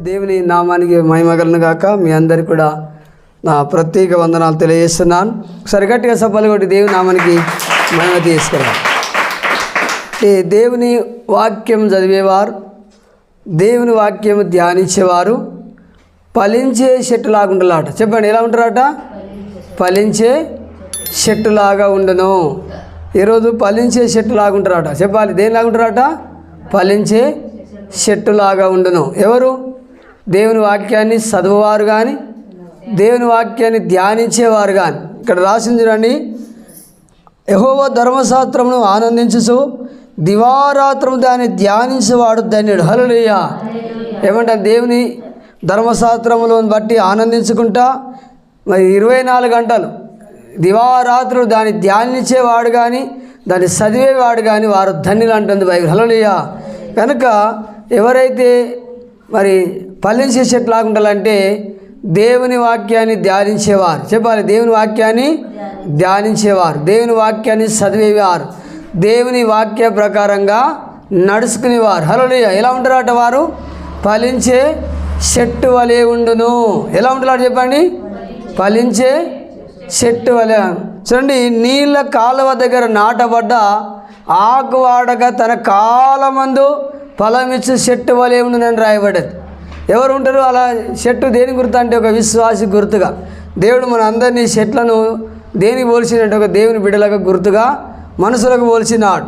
దేవుని నామానికి మహిమ కలుగును గాక. మీ అందరికీ కూడా నా ప్రత్యేక వందనాలు తెలియజేస్తున్నాను. సరిగట్టిగా సభలు కొట్టి దేవుని నామానికి మహిమ తీసుకురా. దేవుని వాక్యం చదివేవారు, దేవుని వాక్యం ధ్యానించేవారు ఫలించే చెట్టులాగా ఉండాలట. చెప్పండి, ఎలా ఉంటారట? ఫలించే చెట్టులాగా ఉండను. ఈరోజు ఫలించే చెట్టులాగా ఉంటారట. చెప్పాలి, దేనిలాగా ఉంటారట? ఫలించే చెట్టులాగా ఉండును. ఎవరు? దేవుని వాక్యాన్ని చదువువారు కానీ, దేవుని వాక్యాన్ని ధ్యానించేవారు కానీ. ఇక్కడ రాసింది చూడండి, యెహోవా ధర్మశాస్త్రమును ఆనందించుచు దివారాత్రము దాన్ని ధ్యానించేవాడు ధన్యుడు. హల్లెలూయా. ఏమంటే దేవుని ధర్మశాస్త్రములను బట్టి ఆనందించుకుంటా మరి 24 గంటలు దివారాత్రులు దాన్ని ధ్యానించేవాడు కానీ, దాన్ని చదివేవాడు కానీ వారు ధన్యులు అంటుంది బైబిల్. హల్లెలూయా. కనుక ఎవరైతే మరి ఫలించే చెట్లాగా ఉండాలంటే దేవుని వాక్యాన్ని ధ్యానించేవారు. చెప్పాలి, దేవుని వాక్యాన్ని ధ్యానించేవారు, దేవుని వాక్యాన్ని చదివేవారు, దేవుని వాక్య ప్రకారంగా నడుచుకునేవారు. హల్లెలూయా. ఎలా ఉంటారట? వారు ఫలించే చెట్టు వలె ఉండును. ఎలా ఉంటారట చెప్పండి? ఫలించే చెట్టు వలె. చూడండి, నీళ్ళ కాలువ దగ్గర నాటబడ్డ ఆకు వాడక తన కాలమందు ఫలమిచ్చు చెట్టు వలె ఉండునని రాయబడ్డది. ఎవరు ఉంటారు అలా? చెట్టు దేని గుర్తు అంటే ఒక విశ్వాసి గుర్తుగా. దేవుడు మన అందరినీ చెట్లను దేనికి పోల్చినట్టు ఒక దేవుని బిడ్డలకు గుర్తుగా మనుషులకు పోల్చినాడు.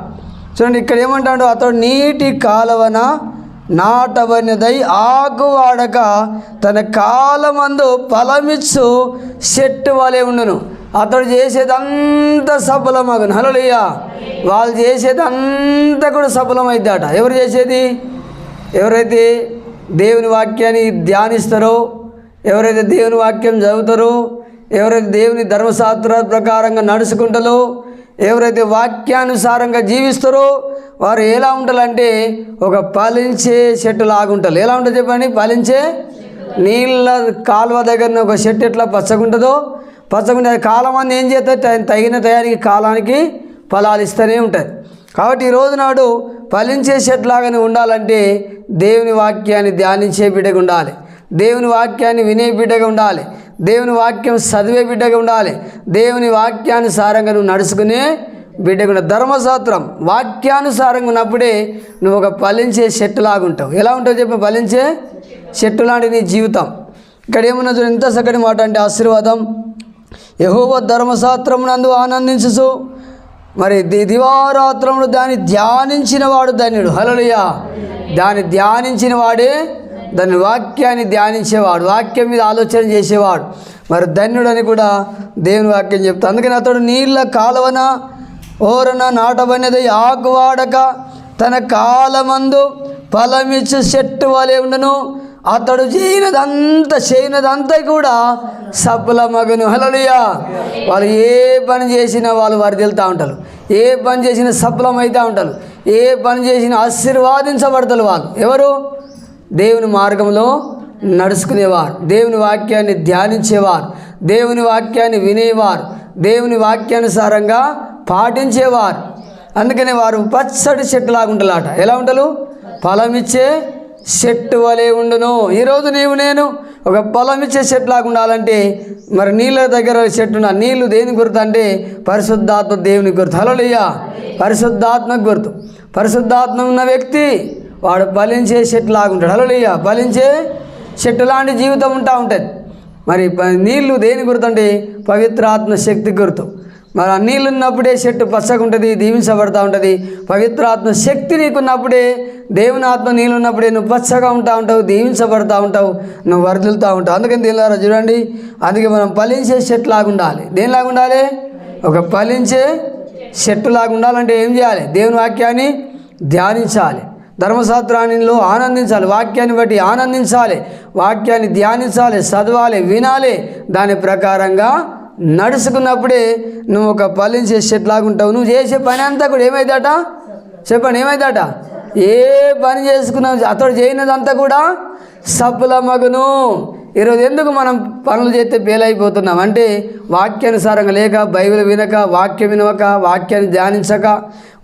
చూడండి, ఇక్కడ ఏమంటాడు? అతడు నీటి కాలవన నాటబడినదై ఆకు వాడక తన కాలమందు ఫలమిచ్చు చెట్టు వలె ఉండును. అతడు చేసేదంతా సఫలమగును. హల్లెలూయా. వాళ్ళు చేసేదంతా కూడా సఫలమైద్దాట. ఎవరు చేసేది? ఎవరైతే దేవుని వాక్యాన్ని ధ్యానిస్తారో, ఎవరైతే దేవుని వాక్యం చదువుతారో, ఎవరైతే దేవుని ధర్మశాస్త్ర ప్రకారంగా నడుచుకుంటారో, ఎవరైతే వాక్యానుసారంగా జీవిస్తారో వారు ఎలా ఉంటారంటే ఒక ఫలించే చెట్టు లాగుంటారు. ఎలా ఉంటుంది చెప్పండి? ఫలించే నీళ్ళ కాలువ దగ్గర ఒక చెట్టు ఎట్లా పచ్చగుంటుందో, పచ్చగుంటే అది కాలం అని ఏం చేస్తారు? తగిన తయారీకి కాలానికి ఫలాలు ఇస్తూనే ఉంటుంది. కాబట్టి ఈరోజు నాడు ఫలించే చెట్లాగానే ఉండాలంటే దేవుని వాక్యాన్ని ధ్యానించే బిడ్డగా ఉండాలి, దేవుని వాక్యాన్ని వినే బిడ్డగా ఉండాలి, దేవుని వాక్యం చదివే బిడ్డగా ఉండాలి, దేవుని వాక్యానుసారంగా నువ్వు నడుచుకునే బిడ్డగా ఉండాలి. ధర్మశాస్త్రం వాక్యానుసారంగా ఉన్నప్పుడే నువ్వు ఒక ఫలించే చెట్టులాగా ఉంటావు. ఎలా ఉంటావు చెప్పి? ఫలించే చెట్టు లాంటి నీ జీవితం. ఇక్కడ ఏమన్నా చూడండి, ఎంత చక్కటి మాట అంటే ఆశీర్వాదం. యెహోవా ధర్మశాస్త్రమునందు ఆనందించుచు మరి దివారాత్రములు దాన్ని ధ్యానించిన వాడు ధన్యుడు. హల్లెలూయా. దాన్ని ధ్యానించిన వాడే, దాని వాక్యాన్ని ధ్యానించేవాడు, వాక్యం మీద ఆలోచన చేసేవాడు మరి ధన్యుడని కూడా దేవుని వాక్యం చెప్తాడు. అందుకని అతడు నీళ్ళ కాలువన ఓరన నాటబడినది ఆకు వాడక తన కాలమందు ఫలమిచ్చు చెట్టు వలె ఉండును. అతడు చేయనదంతా కూడా సఫలమగును. హల్లెలూయా. వాళ్ళు ఏ పని చేసినా వాళ్ళు వర్ధిల్లుతూ ఉంటారు, ఏ పని చేసినా సఫలమవుతూ ఉంటారు, ఏ పని చేసినా ఆశీర్వాదించబడతారు. వాళ్ళు ఎవరు? దేవుని మార్గంలో నడుచుకునేవారు, దేవుని వాక్యాన్ని ధ్యానించేవారు, దేవుని వాక్యాన్ని వినేవారు, దేవుని వాక్యానుసారంగా పాటించేవారు. అందుకనే వారు పచ్చడి చెట్టులాగా ఉంటారట. ఎలా ఉంటారు? ఫలమిచ్చే చెట్టు వలె ఉండును. ఈరోజు నేను ఒక ఫలమిచ్చే చెట్టులాగా ఉండాలంటే మరి నీళ్ళ దగ్గర చెట్టు ఉన్న నీళ్ళు దేని గుర్తు అంటే పరిశుద్ధాత్మ దేవుని గుర్తు. హల్లెలూయా. పరిశుద్ధాత్మ గుర్తు. పరిశుద్ధాత్మ ఉన్న వ్యక్తి వాడు ఫలించే చెట్టులాగా ఉంటాడు. హల్లెలూయా. ఫలించే చెట్టు లాంటి జీవితం ఉంటుంది. మరి నీళ్ళు దేని గుర్తు అంటే పవిత్రాత్మ శక్తి గుర్తు. మరి ఆ నీళ్ళు ఉన్నప్పుడే చెట్టు పచ్చగా ఉంటుంది, దీవించబడుతూ ఉంటుంది. పవిత్రాత్మ శక్తి నీకున్నప్పుడే, దేవుని ఆత్మ నీళ్ళు ఉన్నప్పుడే నువ్వు పచ్చగా ఉంటావు, దీవించబడుతూ ఉంటావు, నువ్వు వర్ధిల్లుతూ ఉంటావు. అందుకని దీనిలారా చూడండి, అందుకే మనం ఫలించే చెట్టులాగా ఉండాలి. దేనిలాగా ఉండాలి? ఒక ఫలించే చెట్టులాగా ఉండాలంటే ఏం చేయాలి? దేవుని వాక్యాన్ని ధ్యానించాలి, ధర్మశాస్త్రానిలో ఆనందించాలి, వాక్యాన్ని బట్టి ఆనందించాలి, వాక్యాన్ని ధ్యానించాలి, చదవాలి, వినాలి, దాని ప్రకారంగా నడుచుకున్నప్పుడే నువ్వు ఒక ఫలించే చెట్లాగా ఉంటావు. నువ్వు చేసే పని అంతా కూడా ఏమైందట? చెప్పండి, ఏమైందట? ఏ పని చేసుకున్నావు అతడు చేయనదంతా కూడా సఫలమగును. ఈరోజు ఎందుకు మనం పనులు చేస్తే ఫెయిల్ అయిపోతున్నాం అంటే వాక్యానుసారంగా లేక, బైబిల్ వినక, వాక్యం వినవక, వాక్యాన్ని ధ్యానించక,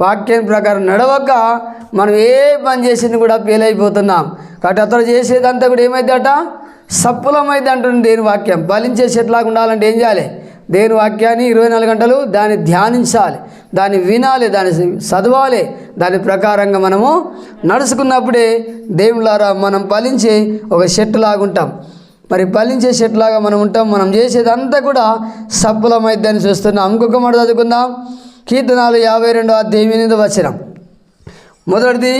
వాక్యం ప్రకారం నడవక మనం ఏ పని చేసింది కూడా ఫెయిల్ అయిపోతున్నాం. కాబట్టి అతను చేసేదంతా కూడా ఏమైందట? సఫలమైంది అంటుంది దేవుని వాక్యం. ఫలించే చెట్లాగా ఉండాలంటే ఏం చేయాలి? దేవుని వాక్యాన్ని 24 గంటలు దాన్ని ధ్యానించాలి, దాన్ని వినాలి, దాన్ని చదవాలి. దాని ప్రకారంగా మనము నడుచుకున్నప్పుడే దేవులారా మనం ఫలించే ఒక చెట్టులాగా ఉంటాం. మరి ఫలించే చెట్టులాగా మనం ఉంటాం. మనం చేసేదంతా కూడా సఫలమైద్దని చూస్తున్నాం. ఇంకొక మాట చదువుకుందాం. కీర్తనాలు 52వ అధ్యాయం 8వ వచనం. మొదటిది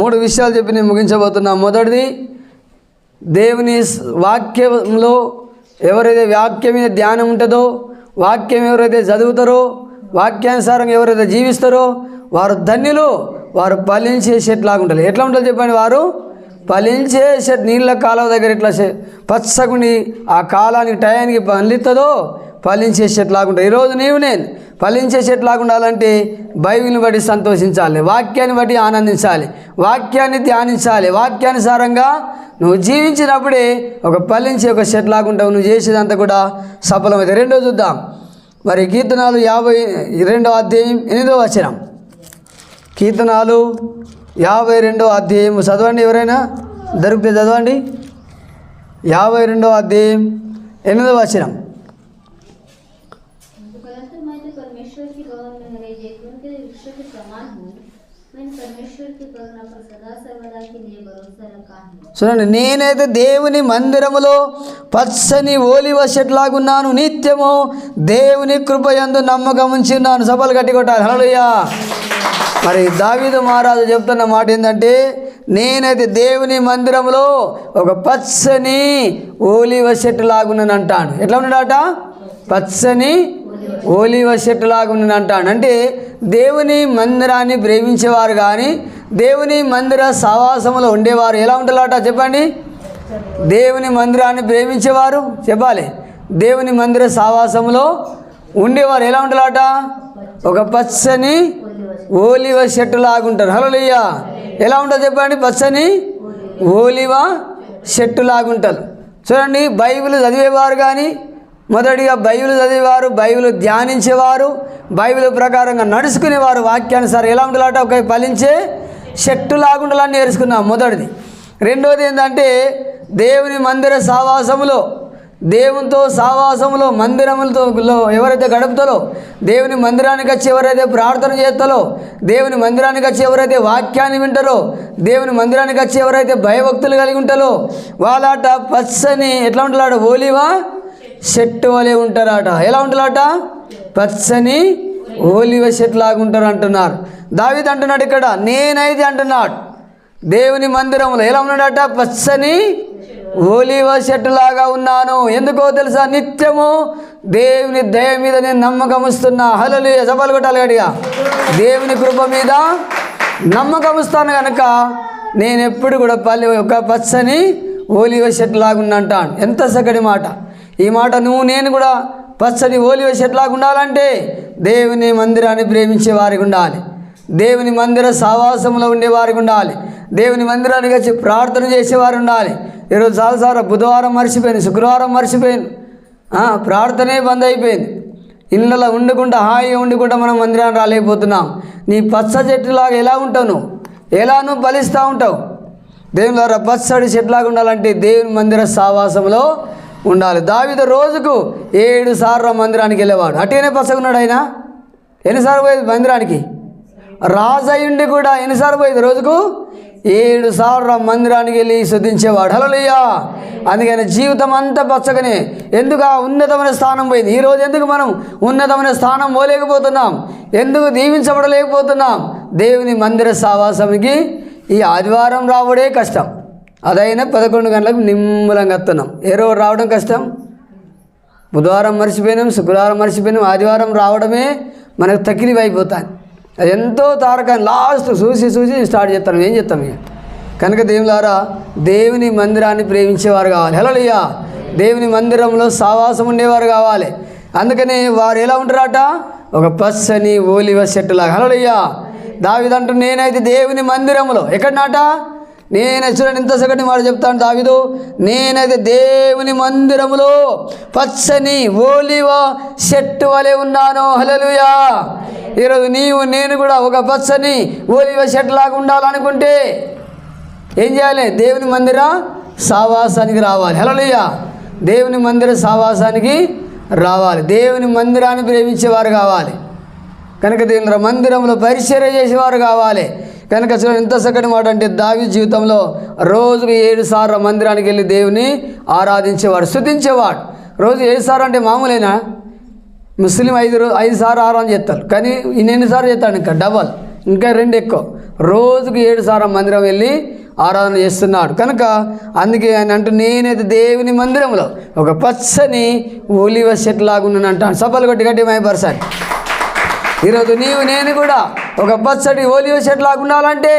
3 విషయాలు చెప్పి నేను ముగించబోతున్నాం. మొదటిది, దేవుని వాక్యంలో ఎవరైతే వాక్యం మీద ధ్యానం ఉంటుందో, వాక్యం ఎవరైతే చదువుతారో, వాక్యానుసారంగా ఎవరైతే జీవిస్తారో వారు ధన్యులు, వారు ఫలించే చెట్లాగా ఉంటారు. ఎట్లా ఉంటుంది చెప్పండి? వారు ఫలించే చెట్టు. నీళ్ళ కాలువ దగ్గర ఇట్లా పచ్చగుని ఆ కాలానికి టయానికి పండిస్తుందో ఫలించే చెట్లాగా ఉంటుంది. ఈరోజు నేను ఫలించే చెట్లాగా ఉండాలంటే బైబిల్ని బట్టి సంతోషించాలి, వాక్యాన్ని బట్టి ఆనందించాలి, వాక్యాన్ని ధ్యానించాలి. వాక్యానుసారంగా నువ్వు జీవించినప్పుడే ఒక ఫలించే ఒక చెట్లాగా ఉంటావు. నువ్వు చేసేదంతా కూడా సఫలమైతే. రెండో చూద్దాం. మరి కీర్తనాలు 52వ అధ్యాయం 8వ వచనం. కీర్తనాలు 52వ అధ్యాయం చదవండి. ఎవరైనా దొరికితే చదవండి. 52వ అధ్యాయం 8వ వచనం. చూడండి, నేనైతే దేవుని మందిరములో పచ్చని ఓలివ చెట్లాగున్నాను, నిత్యము దేవుని కృపయందు నమ్మకం ఉంచి ఉన్నాను. సభలు గట్టి కొట్టాలి. హల్లెలూయా. మరి దావీదు మహారాజు చెప్తున్న మాట ఏంటంటే, నేనైతే దేవుని మందిరంలో ఒక పచ్చని ఓలివ చెట్టు లాగున్నాను అంటాను. ఎట్లా ఉన్నాడట? పచ్చని ఓలివ చెట్టు లాగున్నాను అంటాడు. అంటే దేవుని మందిరాన్ని ప్రేమించేవారు కానీ, దేవుని మందిర సహవాసంలో ఉండేవారు ఎలా ఉంటారట చెప్పండి? దేవుని మందిరాన్ని ప్రేమించేవారు చెప్పాలి. దేవుని మందిర సహవాసంలో ఉండేవారు ఎలా ఉంటారట? ఒక పచ్చని ఓలివ చెట్టు లాగుంటారు. హల్లెలూయా. ఎలా ఉంటుంది చెప్పండి? పచ్చని ఓలివ చెట్టు లాగుంటారు. చూడండి, బైబిల్ చదివేవారు కానీ, మొదటిగా బైబిల్ చదివేవారు, బైబిల్ ధ్యానించేవారు, బైబిల్ ప్రకారంగా నడుచుకునేవారు వాక్యానుసారం ఎలా ఉండాలట? ఒక ఫలించే చెట్టు లాగుండాలని నేర్చుకున్నాం మొదటిది. రెండోది ఏంటంటే, దేవుని మందిర సహవాసములో, దేవునితో సహవాసములో, మందిరములతో ఎవరైతే గడుపుతారో, దేవుని మందిరానికి వచ్చి ఎవరైతే ప్రార్థన చేస్తారో, దేవుని మందిరానికి వచ్చి ఎవరైతే వాక్యాన్ని వింటారో, దేవుని మందిరానికి వచ్చి ఎవరైతే భయభక్తులు కలిగి ఉంటారో వాళ్ళట పచ్చని ఎట్లా ఉంటారట? ఓలివ చెట్టు వలె ఉంటారట. ఎలా ఉంటారట? పచ్చని ఓలివ చెట్టు లాగా ఉంటారు అంటున్నారు. దావీదు అంటున్నాడు ఇక్కడ, నేనైతే అంటున్నాడు దేవుని మందిరంలో ఎలా ఉన్నాడట? పచ్చని ఓలివ చెట్టు లాగా ఉన్నాను. ఎందుకో తెలుసా? నిత్యము దేవుని దయ మీద నేను నమ్మకం ఇస్తున్నా. హల్లెలూయా. సభలు కొట్టాలి గట్టిగా. దేవుని కృప మీద నమ్మకం ఇస్తాను కనుక నేను ఎప్పుడు కూడా ఒక పచ్చని ఓలివ చెట్టు లాగా ఉన్నా అంటాను. ఎంత చక్కటి మాట ఈ మాట. నేను కూడా పచ్చని ఓలివ చెట్లాగా ఉండాలంటే దేవుని మందిరాన్ని ప్రేమించే వారికి ఉండాలి, దేవుని మందిర సహవాసంలో ఉండేవారికి ఉండాలి, దేవుని మందిరానికి వచ్చి ప్రార్థన చేసేవారు ఉండాలి. ఈరోజు చాలాసార్లు బుధవారం మర్చిపోయింది, శుక్రవారం మర్చిపోయింది, ప్రార్థనే బంద్ అయిపోయింది. ఇళ్ళలో వండుకుంటా హాయిగా వండుకుంటా మనం మందిరాన్ని రాలేకపోతున్నాం. నీ పచ్చ చెట్టులాగా ఎలా ఉంటావు? నువ్వు ఎలా నువ్వు ఫలిస్తూ ఉంటావు? దేవుని ద్వారా పచ్చడి చెట్లాగా ఉండాలంటే దేవుని మందిర సహవాసంలో ఉండాలి. దావీదు రోజుకు 7 సార్లు మందిరానికి వెళ్ళేవాడు. అటుగానే పచ్చగున్నాడు ఆయన. ఎన్నిసార్లు పోయేది మందిరానికి? రాజయ్యుండి కూడా ఎన్నిసార్లు పోయేది? రోజుకు 7 సార్లు మందిరానికి వెళ్ళి స్తుతించేవాడు. హల్లెలూయా. అందుకని జీవితం అంతా పచ్చగానే. ఎందుకు ఆ ఉన్నతమైన స్థానం పోయింది? ఈరోజు ఎందుకు మనం ఉన్నతమైన స్థానం పోలేకపోతున్నాం? ఎందుకు దీవించబడలేకపోతున్నాం? దేవుని మందిర సహవాసానికి ఈ ఆదివారం రావడే కష్టం. అదైనా 11 గంటలకు నిమ్మలంగా వస్తున్నాం. ఏ రోజు రావడం కష్టం? బుధవారం మర్చిపోయినాం, శుక్రవారం మర్చిపోయినాం, ఆదివారం రావడమే మనకు తకిలివి అయిపోతాయి. అది ఎంతో తారకాన్ని లాస్ట్ చూసి స్టార్ట్ చేస్తాం. ఏం చేస్తాం ఇక? కనుక దేవులారా దేవుని మందిరాన్ని ప్రేమించేవారు కావాలి. హల్లెలూయా. దేవుని మందిరంలో సహవాసం ఉండేవారు కావాలి. అందుకని వారు ఎలా ఉంటారట? ఒక పచ్చని ఓలివ చెట్టులాగా. హల్లెలూయా. దావీదు అంటూ నేనైతే దేవుని మందిరంలో ఎక్కడనాట? చూడండి ఇంత సగటి మాట చెప్తాను దావీదు, నేనైతే దేవుని మందిరములో పచ్చని ఓలివ చెట్టు వలె ఉన్నాను. హల్లెలూయా. ఈరోజు నేను కూడా ఒక పచ్చని ఓలివ చెట్టు లాగా ఉండాలనుకుంటే ఏం చేయాలి? దేవుని మందిర సావాసానికి రావాలి. హల్లెలూయా. దేవుని మందిర సావాసానికి రావాలి. దేవుని మందిరాన్ని ప్రేమించేవారు కావాలి. కనుక దేవుని మందిరంలో పరిచర్య చేసేవారు కావాలి. కనుక చూడండి ఎంత చక్కటి మాట అంటే, దావీదు జీవితంలో రోజుకు 7 సార్లు మందిరానికి వెళ్ళి దేవుని ఆరాధించేవాడు, స్తుతించేవాడు. రోజు 7 సార్లు అంటే మామూలేనా? ముస్లిం 5 సార్లు ఆరాధన చేస్తారు, కానీ ఈయన ఎన్నిసార్లు చేస్తాడు? ఇంకా డబల్, ఇంకా 2 ఎక్కువ. రోజుకు 7 సార్లు మందిరం వెళ్ళి ఆరాధన చేస్తున్నాడు. కనుక అందుకే ఆయన అంటూ, నేనైతే దేవుని మందిరంలో ఒక పచ్చని ఒలివ చెట్టు లాగున్నాను అంటాను. సభలు కొట్టి గట్టి మైపర్సండి. ఈరోజు నేను కూడా ఒక పచ్చడి ఓలివ చెట్టు లాగా ఉండాలంటే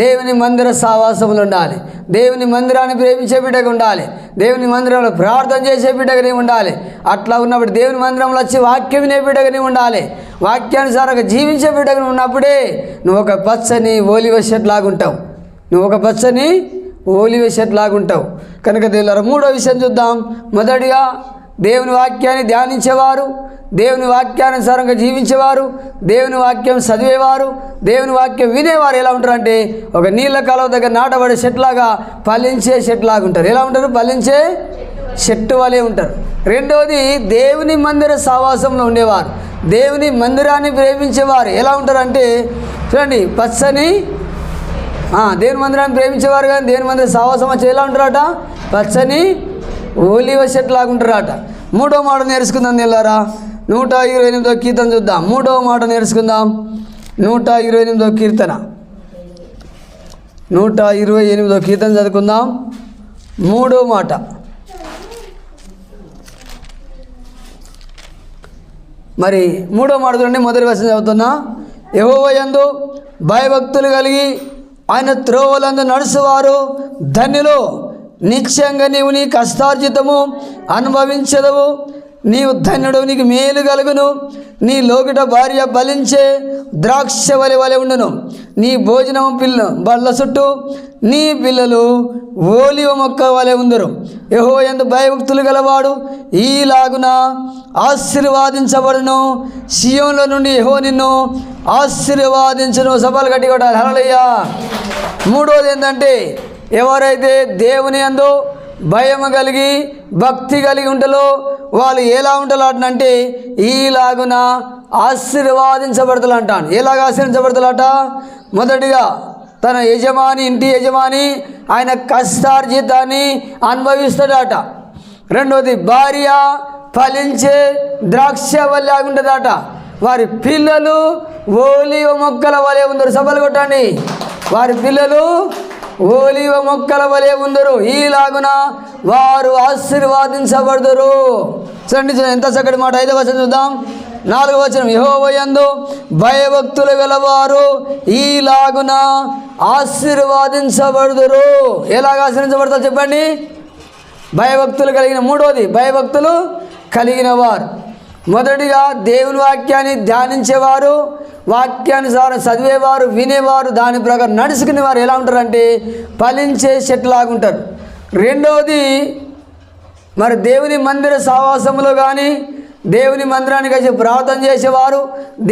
దేవుని మందిర సావాసములు ఉండాలి. దేవుని మందిరాన్ని ప్రేమించే బిడ్డగా ఉండాలి. దేవుని మందిరంలో ప్రార్థన చేసే బిడ్డగా ఉండాలి. అట్లా ఉన్నప్పుడు దేవుని మందిరంలో వచ్చి వాక్యం వినే బిడ్డగా ఉండాలి. వాక్యానుసారంగా జీవించే బిడ్డగా ఉన్నప్పుడే నువ్వు ఒక పచ్చని ఓలివ చెట్టు లాగా ఉంటావు. నువ్వు ఒక పచ్చని ఓలివ చెట్టు లాగా ఉంటావు. కనుక దేవులారా, 3వ విషయం చూద్దాం. మొదటిగా దేవుని వాక్యాన్ని ధ్యానించేవారు, దేవుని వాక్యానుసారంగా జీవించేవారు, దేవుని వాక్యం చదివేవారు, దేవుని వాక్యం వినేవారు ఎలా ఉంటారంటే ఒక నీళ్ళ కాలువ దగ్గర నాటబడే చెట్లాగా, ఫలించే చెట్లాగా ఉంటారు. ఎలా ఉంటారు? ఫలించే చెట్టు వలె ఉంటారు. రెండవది, దేవుని మందిర సావాసంలో ఉండేవారు, దేవుని మందిరాన్ని ప్రేమించేవారు. ఎలా ఉంటారంటే చూడండి, పచ్చని దేవుని మందిరాన్ని ప్రేమించేవారు, కానీ దేవుని మందిర సావాసం వచ్చి ఎలా ఉంటారట? పచ్చని ఓలివ చెట్టు లాగా ఉంటారట. 3వ మాట నేర్చుకుందాం తెల్లారా. 128వ కీర్తన చూద్దాం. 3వ మాట నేర్చుకుందాం. 128వ కీర్తన 128వ కీర్తన చదువుకుందాం. 3వ మాట. మరి 3వ మాట చూడండి. మొదటి వచనం చదువుతున్నా. యెహోవా యందు భయభక్తులు కలిగి ఆయన త్రోవలందు నడుచువారు ధన్యులు. నిశ్చయంగా నీవు నీ కష్టార్జితము అనుభవించదవు. నీవు ధన్యుడు, నీకు మేలు కలుగును. నీ లోకిట భార్య బలించే ద్రాక్ష వలె ఉండును. నీ భోజనము బల్ల చుట్టూ నీ పిల్లలు ఓలివ మొక్క వలె ఉందరు. యెహోవా యందు భయభక్తులు గలవాడు ఈలాగున ఆశీర్వాదించబడును. సియోనులో నుండి యెహోవా నిన్ను ఆశీర్వాదించును. సభలు గట్టి కొట్టాలి. హల్లెలూయా. 3వది ఏంటంటే, ఎవరైతే దేవుని యందు భయము కలిగి భక్తి కలిగి ఉంటారో వాళ్ళు ఎలా ఉంటారు అంటే ఈలాగున ఆశీర్వాదించబడతారు అంటాను. ఎలాగ ఆశీర్వదించబడతారట? మొదటిగా తన యజమాని, ఇంటి యజమాని ఆయన కష్టార్జితాన్ని అనుభవిస్తాడట. రెండవది, భార్య ఫలించే ద్రాక్ష వలె ఉంటుందట. వారి పిల్లలు ఓలివ మొక్కల వలె ఉందరు. సభలు కొట్టండి. వారి పిల్లలు ఓలివ మొక్కల వలె ఉందరు. ఈలాగున వారు ఆశీర్వాదించబడదురు. చూడండి ఎంత చక్కటి మాట. 5వ వచనం చూద్దాం. 4వ వచనం. యెహోవా యందు భయభక్తులు గలవారు ఈలాగున ఆశీర్వాదించబడదురు. ఎలాగ ఆశీర్వదించబడతారు చెప్పండి? భయభక్తులు కలిగిన. 3వది, భయభక్తులు కలిగిన వారు. మొదటిగా దేవుని వాక్యాన్ని ధ్యానించేవారు, వాక్యానుసారం చదివేవారు, వినేవారు, దాని ప్రకారం నడుచుకునేవారు. ఎలా ఉంటారంటే ఫలించే చెట్లాగా ఉంటారు. రెండవది, మరి దేవుని మందిర సావాసములో కానీ దేవుని మందిరానికి వచ్చి ప్రార్థన చేసేవారు,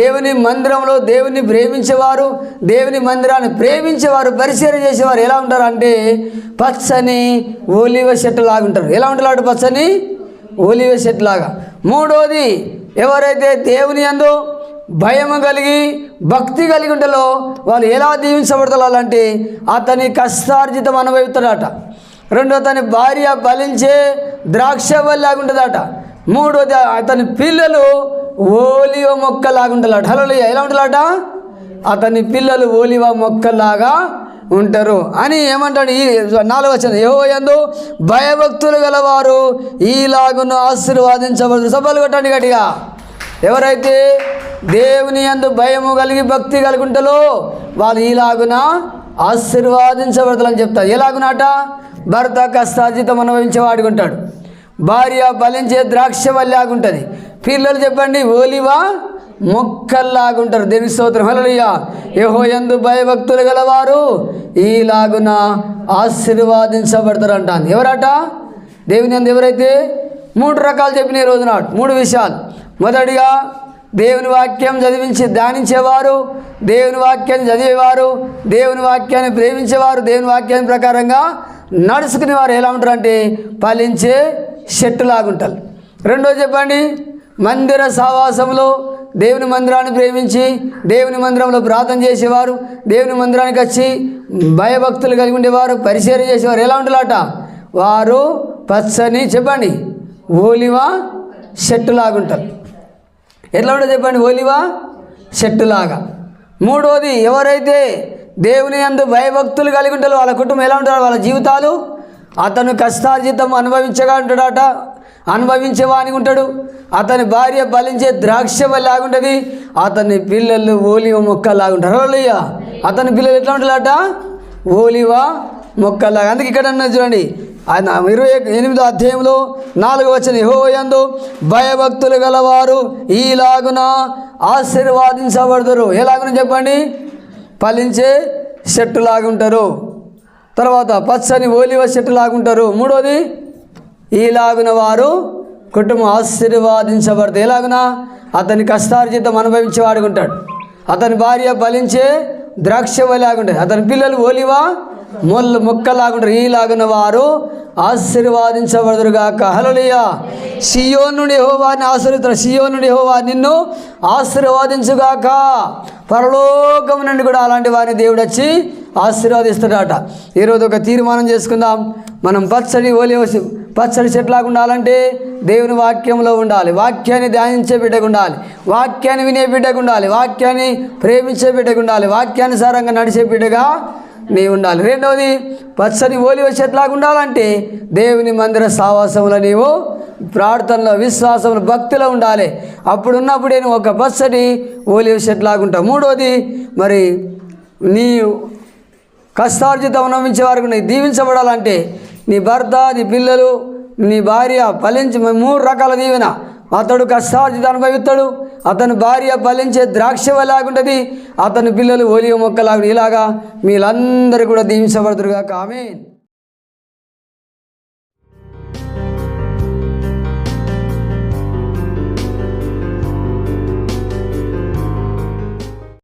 దేవుని మందిరంలో దేవుని ప్రేమించేవారు, దేవుని మందిరాన్ని ప్రేమించేవారు, పరిచర్య చేసేవారు ఎలా ఉంటారంటే పచ్చని ఓలివ చెట్టు లాగా ఉంటారు. ఎలా ఉంటారు? పచ్చని ఓలివ చెట్టు లాగా. 3వది, ఎవరైతే దేవుని యందు భయము కలిగి భక్తి కలిగి ఉంటారో వాళ్ళు ఎలా దీవించబడతారు అంటే అతని కష్టార్జితం అనుభవిస్తాడట. రెండో, అతని భార్య ఫలించే ద్రాక్ష వల్లాగా ఉంటుందట. 3వది, అతని పిల్లలు ఓలివ మొక్కలాగా ఉంటారట. హల్లెలూయా. ఎలా ఉంటారట? అతని పిల్లలు ఓలివ మొక్కలాగా ఉంటారు అని ఏమంటాడు? ఈ 4వ వచనం. యెహోవా యందు భయభక్తులు గలవారు ఈలాగున ఆశీర్వాదించబడదు. సభలు కొట్టండి గట్టిగా. ఎవరైతే దేవుని యందు భయము కలిగి భక్తి కలిగి ఉంటారో వాళ్ళు ఈలాగున ఆశీర్వాదించబడతారని చెప్తారు. ఎలాగునాట? భర్త కష్టార్జితం అనుభవించేవాడిగా ఉంటాడు, భార్య ఫలించే ద్రాక్ష వల్లాగా ఉంటుంది, పిల్లలు చెప్పండి ఓలివ మొక్కల్లాగుంటారు. దేవుని స్తోత్రం. హల్లెలూయా. యెహోవాయందు భయభక్తులు గలవారు ఈలాగున ఆశీర్వాదించబడతారు అంటాను. ఎవరట? దేవుని యందు ఎవరైతే 3 రకాలు చెప్పిన ఈ రోజు నాడు 3 విషయాలు. మొదటిగా దేవుని వాక్యం చదివించి ధ్యానించేవారు, దేవుని వాక్యాన్ని చదివేవారు, దేవుని వాక్యాన్ని ప్రేమించేవారు, దేవుని వాక్యాన్ని ప్రకారంగా నడుచుకునేవారు ఎలా ఉంటారంటే ఫలించే చెట్టులాగుంటారు. రెండోది చెప్పండి, మందిర సావాసంలో దేవుని మందిరాన్ని ప్రేమించి దేవుని మందిరంలో ప్రార్థన చేసేవారు, దేవుని మందిరానికి వచ్చి భయభక్తులు కలిగి ఉండేవారు, పరిచర్య చేసేవారు ఎలా ఉంటారట? వారు పచ్చని చెప్పండి ఓలివ చెట్టులాగుంటారు. ఎట్లా ఉంటుంది చెప్పండి? ఓలివ చెట్టులాగా. మూడోది, ఎవరైతే దేవుని యందు భయభక్తులు కలిగి ఉంటారో వాళ్ళ కుటుంబం ఎలా ఉంటారో వాళ్ళ జీవితాలు, అతను కష్టార్జితం అనుభవించగా ఉంటాడట, అనుభవించేవానికి ఉంటాడు. అతని భార్య ఫలించే ద్రాక్ష లాగుంటుంది, అతని పిల్లలు ఓలివ మొక్కలాగుంటారు. హల్లెలూయా. అతని పిల్లలు ఎట్లా ఉంటారట? ఓలివ మొక్కలాగా. అందుకే ఇక్కడ అన్నది చూడండి, ఆయన 28వ అధ్యాయంలో 4వ వచనం, యెహోవాయందు భయభక్తులు గలవారు ఈలాగున ఆశీర్వాదించబడతారు. ఎలాగున చెప్పండి? ఫలించే చెట్టులాగుంటారు. తర్వాత పచ్చని ఓలివ చెట్టులాగుంటారు. మూడోది, ఈలాగున వారు కుటుంబం ఆశీర్వాదించబడతారు. ఎలాగున? అతని కష్టార్జితం అనుభవించేవాడు ఉంటాడు, అతని భార్య ఫలించే ద్రాక్ష లాగుంటుంది, అతని పిల్లలు ఓలివ మొక్కలాగుంటారు. ఈలాగున వారు ఆశీర్వాదించబడుదురుగాక. హల్లెలూయా. సియోను నుండి యెహోవాని ఆశీర్వదించును, సియోను నుండి యెహోవా నిన్ను ఆశీర్వాదించుగాక. పరలోకం నుండి కూడా అలాంటి వారిని దేవుడు వచ్చి ఆశీర్వాదిస్తాడట. ఈరోజు ఒక తీర్మానం చేసుకుందాం, మనం పచ్చడి చెట్లాగా ఉండాలంటే దేవుని వాక్యంలో ఉండాలి, వాక్యాన్ని ధ్యానించే బిడ్డగా ఉండాలి, వాక్యాన్ని వినే బిడ్డగా ఉండాలి, వాక్యాన్ని ప్రేమించే బిడ్డగా ఉండాలి, వాక్యానుసారంగా నడిచే బిడ్డగా నీవు ఉండాలి. రెండవది, పచ్చని ఓలివ చెట్లాగా ఉండాలంటే దేవుని మందిర సావాసంలో నీవు ప్రార్థనలో, విశ్వాసంలో, భక్తిలో ఉండాలి. అప్పుడు ఉన్నప్పుడే నువ్వు ఒక పచ్చని ఓలివ చెట్లాగా ఉంటావు. మూడవది, మరి నీ కష్టార్జితం అనుభవించే వారికి నీ దీవించబడాలంటే నీ భర్త, నీ పిల్లలు, నీ భార్య ఫలించి 3 రకాల దీవెన. అతడు కష్టార్జితం అనుభవిస్తాడు, అతని భార్య ఫలించే ద్రాక్ష లాగుంటుంది, అతని పిల్లలు ఓలివ మొక్కలాగా. ఇలాగా మీరందరూ కూడా దీవించబడుతురుగాక. ఆమేన్.